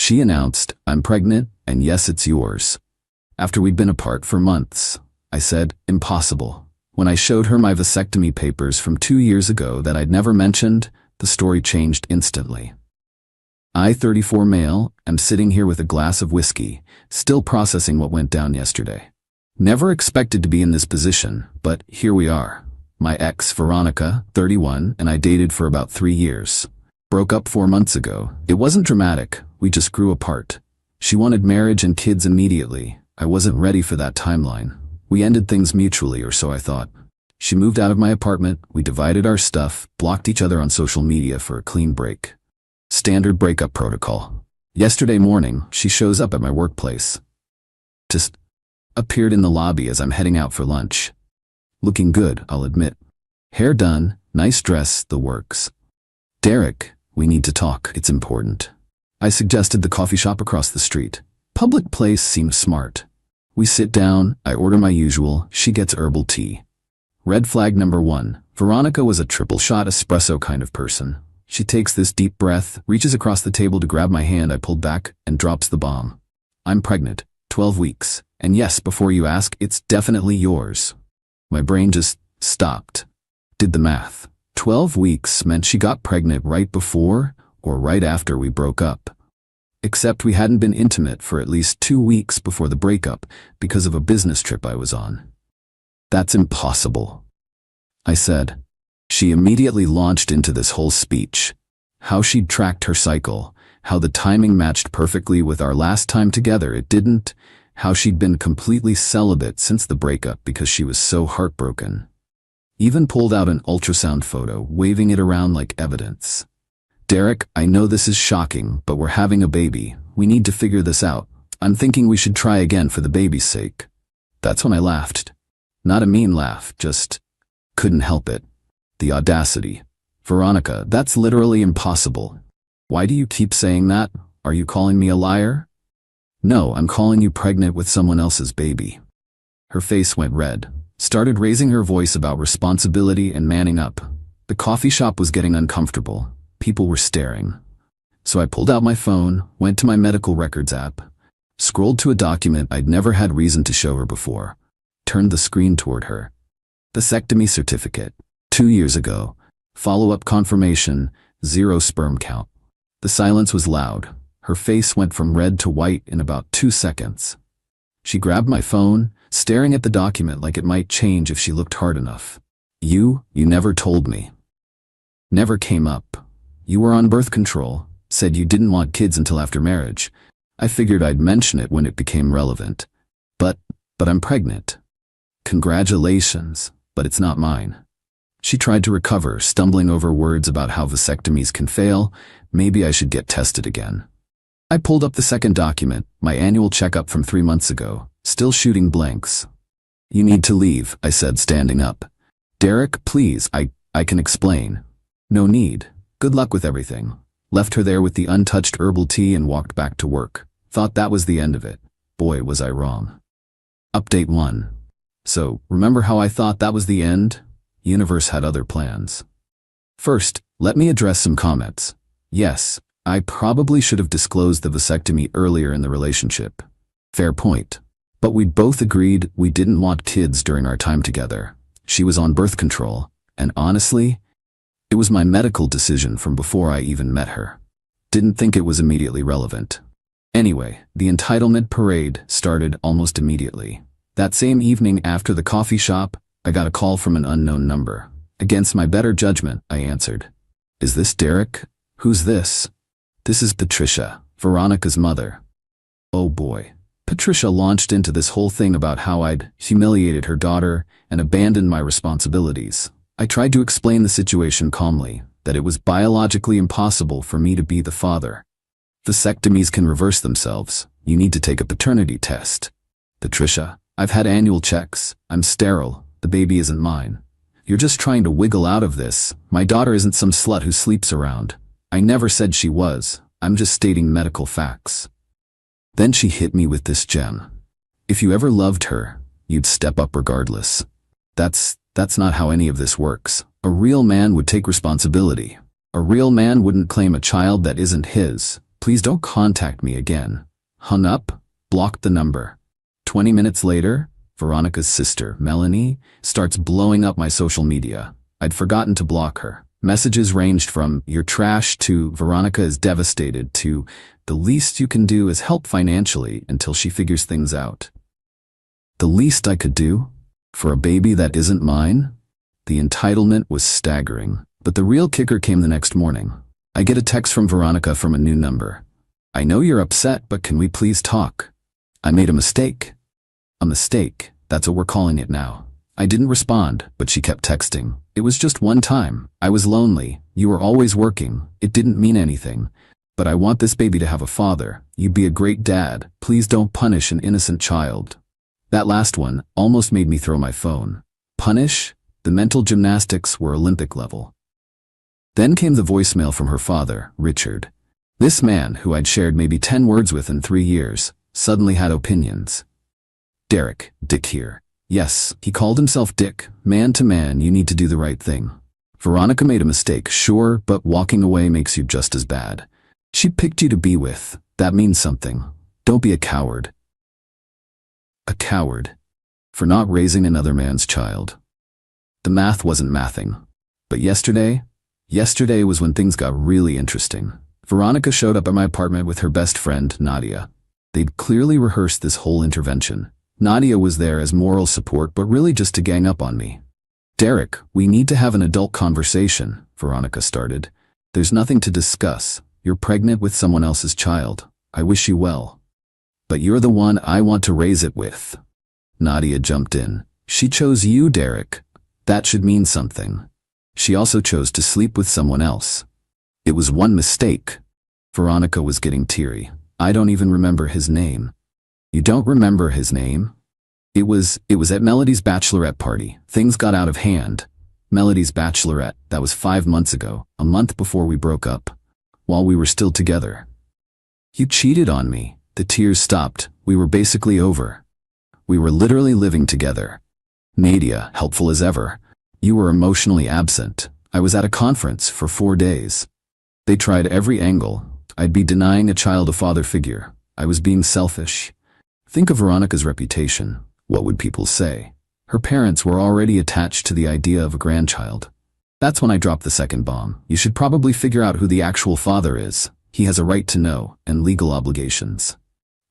She announced, "I'm pregnant, and yes, it's yours." After we'd been apart for months, I said, "Impossible." When I showed her my vasectomy papers from 2 years ago that I'd never mentioned, the story changed instantly. I, 34 male, am sitting here with a glass of whiskey, still processing what went down yesterday. Never expected to be in this position, but here we are. My ex, Veronica, 31, and I dated for about 3 years. Broke up 4 months ago. It wasn't dramatic, we just grew apart. She wanted marriage and kids immediately. I wasn't ready for that timeline. We ended things mutually, or so I thought. She moved out of my apartment, we divided our stuff, blocked each other on social media for a clean break. Standard breakup protocol. Yesterday morning, she shows up at my workplace. Just appeared in the lobby as I'm heading out for lunch. Looking good, I'll admit. Hair done, nice dress, the works. "Derek, we need to talk, it's important." I suggested the coffee shop across the street. Public place seems smart. We sit down, I order my usual, she gets herbal tea. Red flag number 1, Veronica was a triple shot espresso kind of person. She takes this deep breath, reaches across the table to grab my hand I pulled back, and drops the bomb. "I'm pregnant, 12 weeks, and yes, before you ask, it's definitely yours." My brain just stopped. Did the math. 12 weeks meant she got pregnant right before or right after we broke up. Except we hadn't been intimate for at least 2 weeks before the breakup because of a business trip I was on. "That's impossible," I said. She immediately launched into this whole speech. How she'd tracked her cycle, how the timing matched perfectly with our last time together, it didn't, how she'd been completely celibate since the breakup because she was so heartbroken. Even pulled out an ultrasound photo, waving it around like evidence. "Derek, I know this is shocking, but we're having a baby. We need to figure this out. I'm thinking we should try again for the baby's sake." That's when I laughed. Not a mean laugh, just couldn't help it. The audacity. "Veronica, that's literally impossible. Why do you keep saying that? Are you calling me a liar?" "No, I'm calling you pregnant with someone else's baby." Her face went red. Started raising her voice about responsibility and manning up. The coffee shop was getting uncomfortable. People were staring. So I pulled out my phone, went to my medical records app, scrolled to a document I'd never had reason to show her before, turned the screen toward her. Vasectomy certificate. 2 years ago. Follow-up confirmation, 0 sperm count. The silence was loud. Her face went from red to white in about 2 seconds. She grabbed my phone, staring at the document like it might change if she looked hard enough. You never told me." "Never came up. You were on birth control, said you didn't want kids until after marriage. I figured I'd mention it when it became relevant. But I'm pregnant." "Congratulations, but it's not mine." She tried to recover, stumbling over words about how vasectomies can fail. Maybe I should get tested again. I pulled up the second document, my annual checkup from 3 months ago, still shooting blanks. "You need to leave," I said, standing up. "Derek, please, I can explain." "No need. Good luck with everything." Left her there with the untouched herbal tea and walked back to work. Thought that was the end of it. Boy, was I wrong. Update 1. So, remember how I thought that was the end? Universe had other plans. First, let me address some comments. Yes, I probably should have disclosed the vasectomy earlier in the relationship. Fair point. But we'd both agreed we didn't want kids during our time together. She was on birth control, and honestly, it was my medical decision from before I even met her. Didn't think it was immediately relevant. Anyway, the entitlement parade started almost immediately. That same evening after the coffee shop, I got a call from an unknown number. Against my better judgment, I answered. "Is this Derek? Who's this?" "This is Patricia, Veronica's mother." Oh boy. Patricia launched into this whole thing about how I'd humiliated her daughter and abandoned my responsibilities. I tried to explain the situation calmly, that it was biologically impossible for me to be the father. Vasectomies can reverse themselves. You need to take a paternity test. "Patricia, I've had annual checks. I'm sterile. The baby isn't mine. You're just trying to wiggle out of this. My daughter isn't some slut who sleeps around. I never said she was. I'm just stating medical facts." Then she hit me with this gem. "If you ever loved her, you'd step up regardless. That's not how any of this works. A real man would take responsibility. A real man wouldn't claim a child that isn't his. Please don't contact me again. Hung up, blocked the number. 20 minutes later, Veronica's sister, Melanie, starts blowing up my social media. I'd forgotten to block her. Messages ranged from, "You're trash," to "Veronica is devastated," to "The least you can do is help financially until she figures things out." The least I could do? For a baby that isn't mine? The entitlement was staggering. But the real kicker came the next morning. I get a text from Veronica from a new number. "I know you're upset, but can we please talk? I made a mistake." A mistake, that's what we're calling it now. I didn't respond, but she kept texting. "It was just one time. I was lonely. You were always working. It didn't mean anything. But I want this baby to have a father. You'd be a great dad. Please don't punish an innocent child." That last one almost made me throw my phone. Punish? The mental gymnastics were Olympic level. Then came the voicemail from her father, Richard. This man, who I'd shared maybe 10 words with in 3 years, suddenly had opinions. "Derek, Dick here. Yes, he called himself Dick. Man to man, you need to do the right thing. Veronica made a mistake, sure, but walking away makes you just as bad. She picked you to be with. That means something. Don't be a coward." A coward? For not raising another man's child. The math wasn't mathing. But yesterday was when things got really interesting. Veronica showed up at my apartment with her best friend, Nadia. They'd clearly rehearsed this whole intervention. Nadia was there as moral support, but really just to gang up on me. "Derek, we need to have an adult conversation," Veronica started. "There's nothing to discuss. You're pregnant with someone else's child. I wish you well. But you're the one I want to raise it with." Nadia jumped in. "She chose you, Derek. That should mean something. She also chose to sleep with someone else. It was one mistake." Veronica was getting teary. "I don't even remember his name." "You don't remember his name?" It was at Melody's bachelorette party. Things got out of hand. Melody's bachelorette, that was 5 months ago, a month before we broke up, while we were still together. "You cheated on me." The tears stopped. We were basically over. We were literally living together. Nadia, helpful as ever. "You were emotionally absent. I was at a conference for 4 days. They tried every angle. I'd be denying a child a father figure. I was being selfish." Think of Veronica's reputation. What would people say? Her parents were already attached to the idea of a grandchild. That's when I dropped the second bomb. "You should probably figure out who the actual father is. He has a right to know, and legal obligations."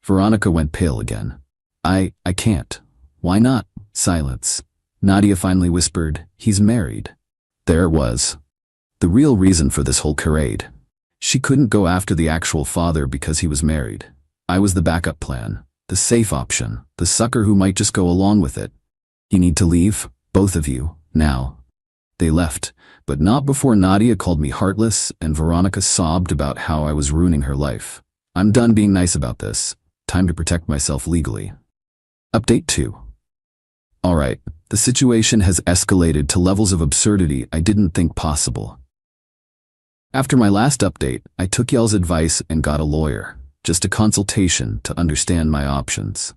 Veronica went pale again. I can't." "Why not?" Silence. Nadia finally whispered, "He's married." There it was. The real reason for this whole charade. She couldn't go after the actual father because he was married. I was the backup plan, the safe option, the sucker who might just go along with it. "You need to leave, both of you, now." They left, but not before Nadia called me heartless and Veronica sobbed about how I was ruining her life. I'm done being nice about this. Time to protect myself legally. Update 2. Alright, the situation has escalated to levels of absurdity I didn't think possible. After my last update, I took y'all's advice and got a lawyer. Just a consultation to understand my options.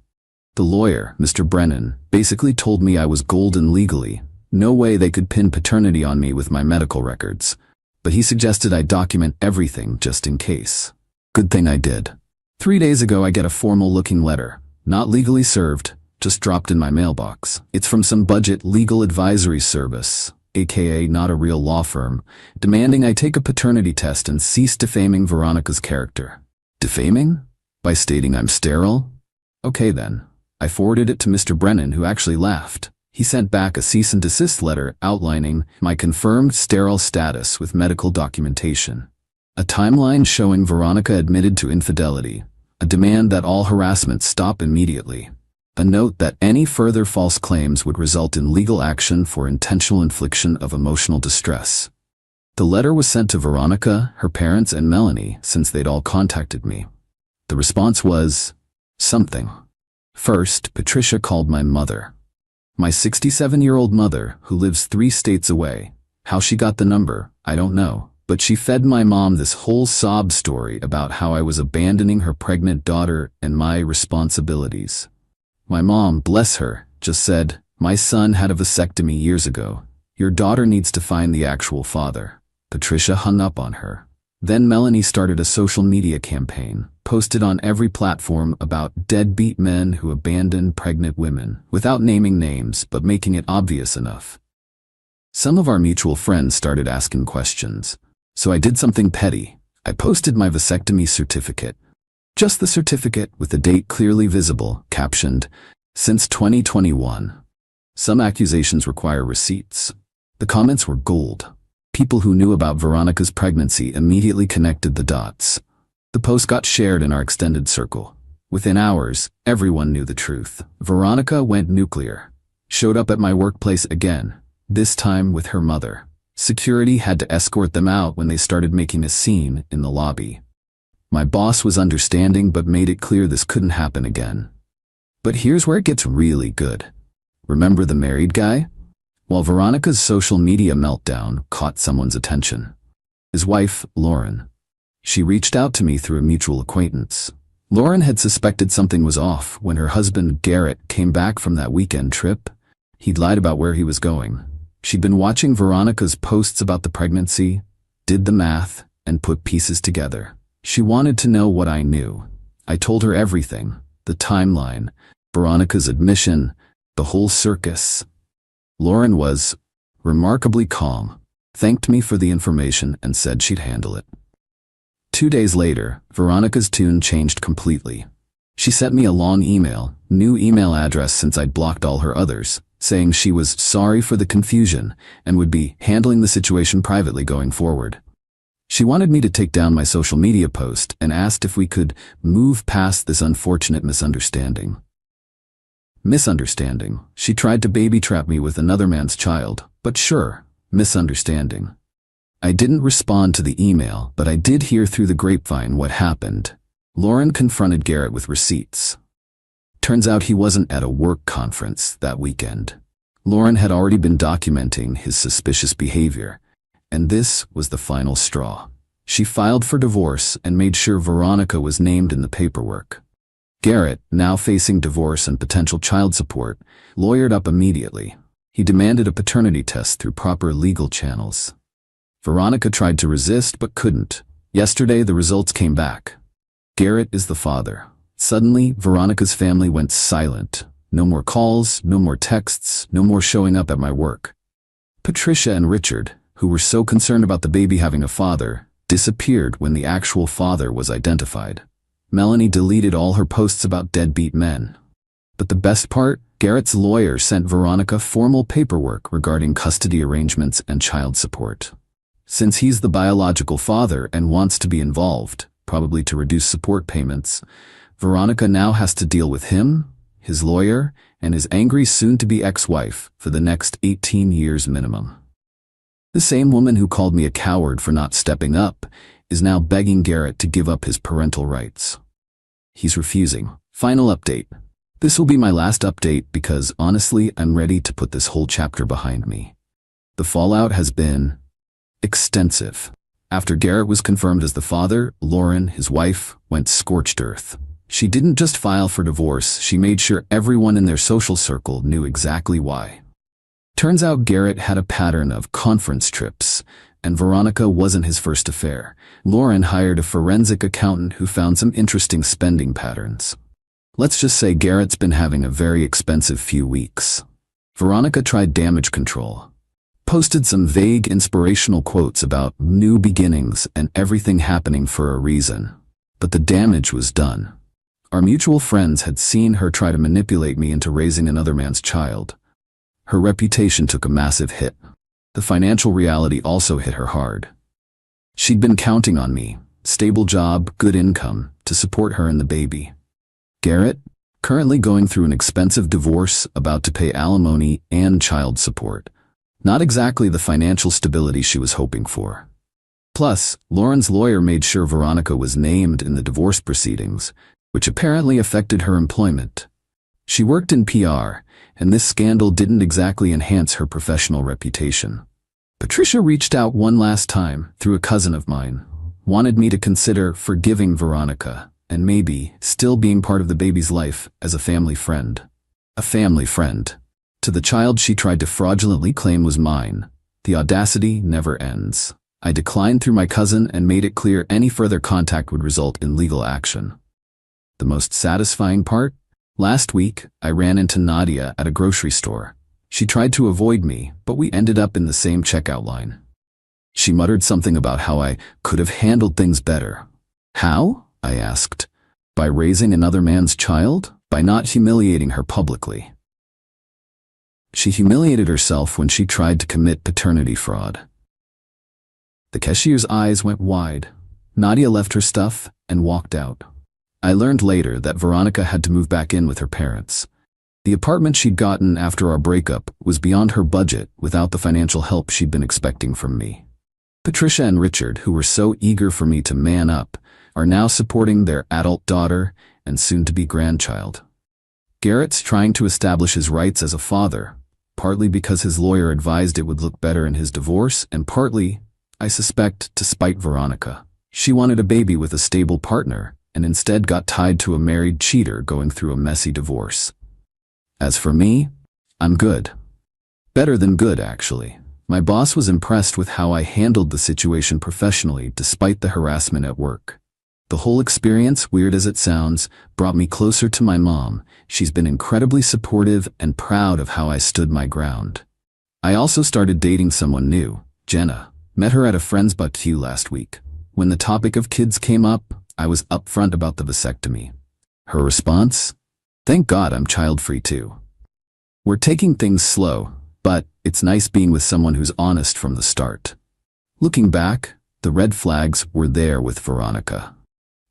The lawyer, Mr. Brennan, basically told me I was golden legally. No way they could pin paternity on me with my medical records. But he suggested I document everything just in case. Good thing I did. 3 days ago I get a formal-looking letter. Not legally served, just dropped in my mailbox. It's from some budget legal advisory service, aka not a real law firm, demanding I take a paternity test and cease defaming Veronica's character. Defaming? By stating I'm sterile? Okay then. I forwarded it to Mr. Brennan, who actually laughed. He sent back a cease and desist letter outlining my confirmed sterile status with medical documentation. A timeline showing Veronica admitted to infidelity. A demand that all harassment stop immediately. A note that any further false claims would result in legal action for intentional infliction of emotional distress. The letter was sent to Veronica, her parents, and Melanie since they'd all contacted me. The response was something. First, Patricia called my mother. My 67-year-old mother, who lives 3 states away. How she got the number, I don't know. But she fed my mom this whole sob story about how I was abandoning her pregnant daughter and my responsibilities. My mom, bless her, just said, "My son had a vasectomy years ago. Your daughter needs to find the actual father." Patricia hung up on her. Then Melanie started a social media campaign, posted on every platform about deadbeat men who abandon pregnant women, without naming names but making it obvious enough. Some of our mutual friends started asking questions, so I did something petty. I posted my vasectomy certificate. Just the certificate with the date clearly visible, captioned, "Since 2021. Some accusations require receipts." The comments were gold. People who knew about Veronica's pregnancy immediately connected the dots. The post got shared in our extended circle. Within hours, everyone knew the truth. Veronica went nuclear. Showed up at my workplace again, this time with her mother. Security had to escort them out when they started making a scene in the lobby. My boss was understanding but made it clear this couldn't happen again. But here's where it gets really good. Remember the married guy? While Veronica's social media meltdown caught someone's attention. His wife, Lauren. She reached out to me through a mutual acquaintance. Lauren had suspected something was off when her husband, Garrett, came back from that weekend trip. He'd lied about where he was going. She'd been watching Veronica's posts about the pregnancy, did the math, and put pieces together. She wanted to know what I knew. I told her everything, the timeline, Veronica's admission, the whole circus. Lauren was remarkably calm, thanked me for the information and said she'd handle it. 2 days later, Veronica's tune changed completely. She sent me a long email, new email address since I'd blocked all her others, saying she was sorry for the confusion and would be handling the situation privately going forward. She wanted me to take down my social media post and asked if we could move past this unfortunate misunderstanding. Misunderstanding. She tried to baby trap me with another man's child, but sure, misunderstanding. I didn't respond to the email, but I did hear through the grapevine what happened. Lauren confronted Garrett with receipts. Turns out he wasn't at a work conference that weekend. Lauren had already been documenting his suspicious behavior, and this was the final straw. She filed for divorce and made sure Veronica was named in the paperwork. Garrett, now facing divorce and potential child support, lawyered up immediately. He demanded a paternity test through proper legal channels. Veronica tried to resist but couldn't. Yesterday, the results came back. Garrett is the father. Suddenly, Veronica's family went silent. No more calls, no more texts, no more showing up at my work. Patricia and Richard, who were so concerned about the baby having a father, disappeared when the actual father was identified. Melanie deleted all her posts about deadbeat men. But the best part? Garrett's lawyer sent Veronica formal paperwork regarding custody arrangements and child support. Since he's the biological father and wants to be involved, probably to reduce support payments, Veronica now has to deal with him, his lawyer, and his angry soon-to-be ex-wife for the next 18 years minimum. The same woman who called me a coward for not stepping up is now begging Garrett to give up his parental rights. He's refusing. Final update. This will be my last update because, honestly, I'm ready to put this whole chapter behind me. The fallout has been extensive. After Garrett was confirmed as the father, Lauren, his wife, went scorched earth. She didn't just file for divorce, she made sure everyone in their social circle knew exactly why. Turns out Garrett had a pattern of conference trips, and Veronica wasn't his first affair. Lauren hired a forensic accountant who found some interesting spending patterns. Let's just say Garrett's been having a very expensive few weeks. Veronica tried damage control. Posted some vague inspirational quotes about new beginnings and everything happening for a reason. But the damage was done. Our mutual friends had seen her try to manipulate me into raising another man's child. Her reputation took a massive hit. The financial reality also hit her hard. She'd been counting on me, stable job, good income, to support her and the baby. Garrett, currently going through an expensive divorce, about to pay alimony and child support. Not exactly the financial stability she was hoping for. Plus, Lauren's lawyer made sure Veronica was named in the divorce proceedings, which apparently affected her employment. She worked in PR, and this scandal didn't exactly enhance her professional reputation. Patricia reached out one last time through a cousin of mine, wanted me to consider forgiving Veronica, and maybe still being part of the baby's life as a family friend. A family friend. To the child she tried to fraudulently claim was mine. The audacity never ends. I declined through my cousin and made it clear any further contact would result in legal action. The most satisfying part? Last week, I ran into Nadia at a grocery store. She tried to avoid me, but we ended up in the same checkout line. She muttered something about how I could have handled things better. How? I asked. By raising another man's child? By not humiliating her publicly. She humiliated herself when she tried to commit paternity fraud. The cashier's eyes went wide. Nadia left her stuff and walked out. I learned later that Veronica had to move back in with her parents. The apartment she'd gotten after our breakup was beyond her budget without the financial help she'd been expecting from me. Patricia and Richard, who were so eager for me to man up, are now supporting their adult daughter and soon-to-be grandchild. Garrett's trying to establish his rights as a father, partly because his lawyer advised it would look better in his divorce, and partly, I suspect, to spite Veronica. She wanted a baby with a stable partner, and instead got tied to a married cheater going through a messy divorce. As for me, I'm good. Better than good, actually. My boss was impressed with how I handled the situation professionally despite the harassment at work. The whole experience, weird as it sounds, brought me closer to my mom. She's been incredibly supportive and proud of how I stood my ground. I also started dating someone new, Jenna. Met her at a friend's barbecue last week. When the topic of kids came up, I was upfront about the vasectomy. Her response? Thank God I'm child-free too. We're taking things slow, but it's nice being with someone who's honest from the start. Looking back, the red flags were there with Veronica.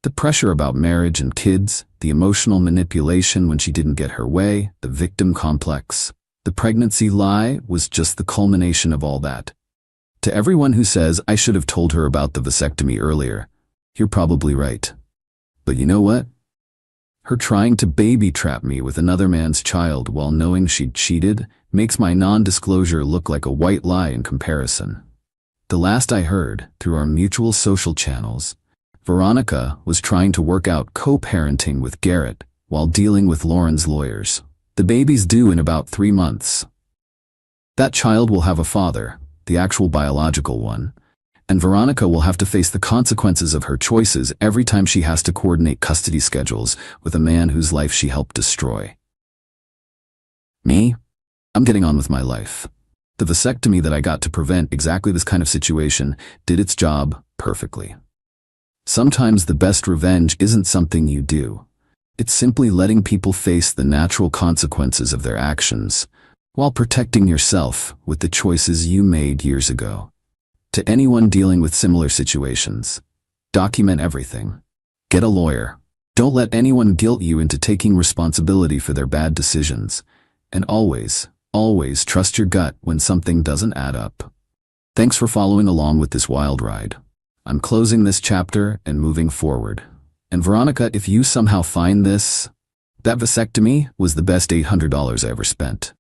The pressure about marriage and kids, the emotional manipulation when she didn't get her way, the victim complex. The pregnancy lie was just the culmination of all that. To everyone who says I should have told her about the vasectomy earlier, you're probably right. But you know what? Her trying to baby trap me with another man's child while knowing she'd cheated makes my non-disclosure look like a white lie in comparison. The last I heard, through our mutual social channels, Veronica was trying to work out co-parenting with Garrett while dealing with Lauren's lawyers. The baby's due in about 3 months. That child will have a father, the actual biological one, and Veronica will have to face the consequences of her choices every time she has to coordinate custody schedules with a man whose life she helped destroy. Me? I'm getting on with my life. The vasectomy that I got to prevent exactly this kind of situation did its job perfectly. Sometimes the best revenge isn't something you do. It's simply letting people face the natural consequences of their actions, while protecting yourself with the choices you made years ago. To anyone dealing with similar situations, document everything. Get a lawyer. Don't let anyone guilt you into taking responsibility for their bad decisions. And always, always trust your gut when something doesn't add up. Thanks for following along with this wild ride. I'm closing this chapter and moving forward. And Veronica, if you somehow find this, that vasectomy was the best $800 I ever spent.